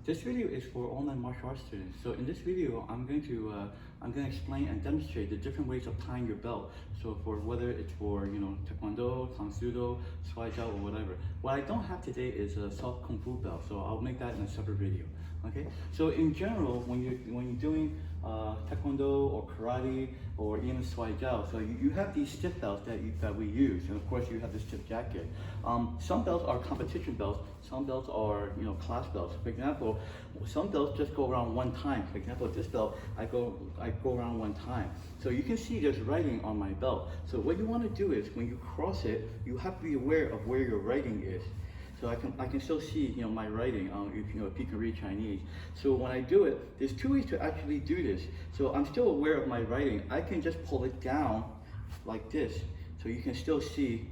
This video is for online martial arts students. So in this video, I'm going to explain and demonstrate the different ways of tying your belt. So for whether it's for Taekwondo, Tang Soo, Shuaijiao, or whatever. What I don't have today is a soft Kung Fu belt, so I'll make that in a separate video. Okay. So in general, when you're doing Taekwondo or karate or even Shuaijiao, so you have these stiff belts that we use, and of course you have the stiff jacket. Some belts are competition belts. Some belts are class belts. For example, some belts just go around one time. For example, this belt I go around one time. So you can see there's writing on my belt. So what you want to do is when you cross it, you have to be aware of where your writing is. So I can still see my writing if you can read Chinese. So when I do it, there's two ways to actually do this. So I'm still aware of my writing. I can just pull it down like this, so you can still see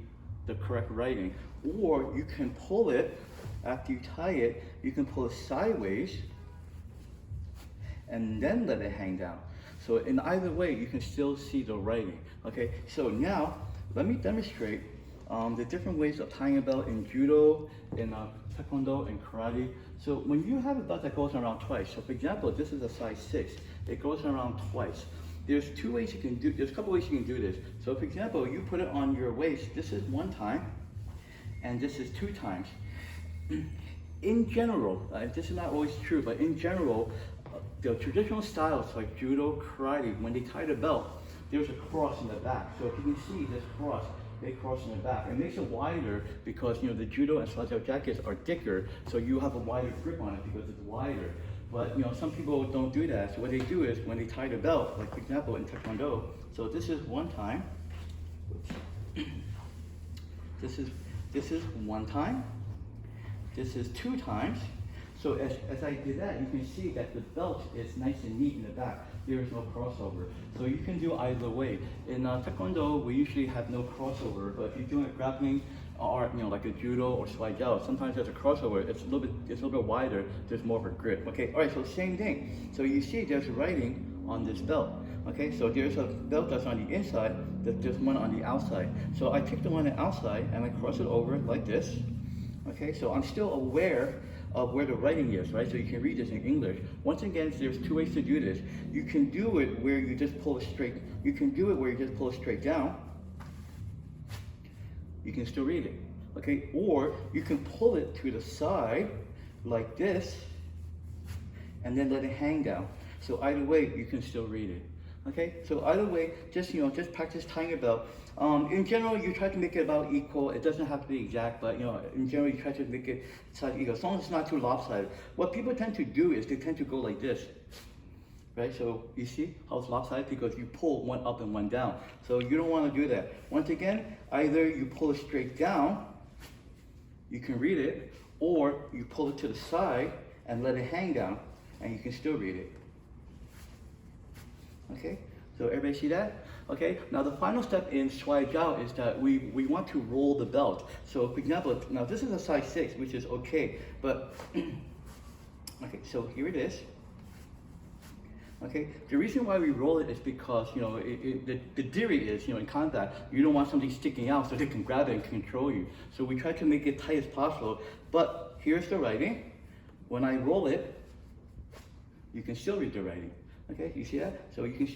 the correct writing. Or you can pull it after you tie it. You can pull it sideways and then let it hang down. So in either way, you can still see the writing. Okay. So now let me demonstrate the different ways of tying a belt in judo, in taekwondo, and karate. So when you have a belt that goes around twice, so for example, this is a size 6, it goes around twice. There's two ways you can do, there's a couple ways you can do this. So for example, you put it on your waist, this is one time, and this is 2 times. In general, this is not always true, but in general, the traditional styles like judo, karate, when they tie the belt, there's a cross in the back. So if you can see this cross, they cross in the back. It makes it wider because the judo and Shuaijiao jackets are thicker, so you have a wider grip on it because it's wider. But some people don't do that. So what they do is when they tie the belt, like for example in Taekwondo, so this is one time. This is one time. This is 2 times. So as I did that, you can see that the belt is nice and neat in the back. There is no crossover. So you can do either way. In Taekwondo, we usually have no crossover, but if you're doing a grappling art, like a judo or Shuaijiao, sometimes there's a crossover. It's a little bit wider. There's more of a grip. Okay. All right. So same thing. So you see, there's writing on this belt. Okay. So there's a belt that's on the inside. There's one on the outside. So I take the one on the outside and I cross it over like this. Okay. So I'm still aware of where the writing is, right? So you can read this in English. Once again, there's 2 ways to do this. You can do it where you just pull it straight. You can do it where you just pull it straight down. You can still read it, okay? Or you can pull it to the side like this and then let it hang down. So either way, you can still read it. Okay, so either way, just practice tying a belt. In general, you try to make it about equal. It doesn't have to be exact, but in general, you try to make it size equal, as long as it's not too lopsided. What people tend to do is they tend to go like this, right? So you see how it's lopsided because you pull one up and one down. So you don't want to do that. Once again, either you pull it straight down, you can read it, or you pull it to the side and let it hang down, and you can still read it. Okay, so everybody see that? Okay, now the final step in Shuaijiao is that we want to roll the belt. So for example, now this is a size 6, which is okay, but okay, so here it is. Okay, the reason why we roll it is because the theory is in combat you don't want something sticking out so they can grab it and control you. So we try to make it tight as possible. But here's the writing. When I roll it, you can still read the writing. Okay, you see that? So you can,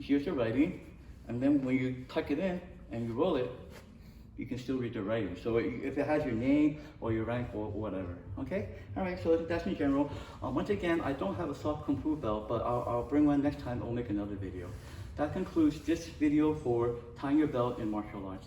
here's the writing, and then when you tuck it in and you roll it, you can still read the writing. So if it has your name or your rank or whatever, okay? All right, so that's in general. Once again, I don't have a soft Kung Fu belt, but I'll bring one next time. I'll make another video. That concludes this video for tying your belt in martial arts.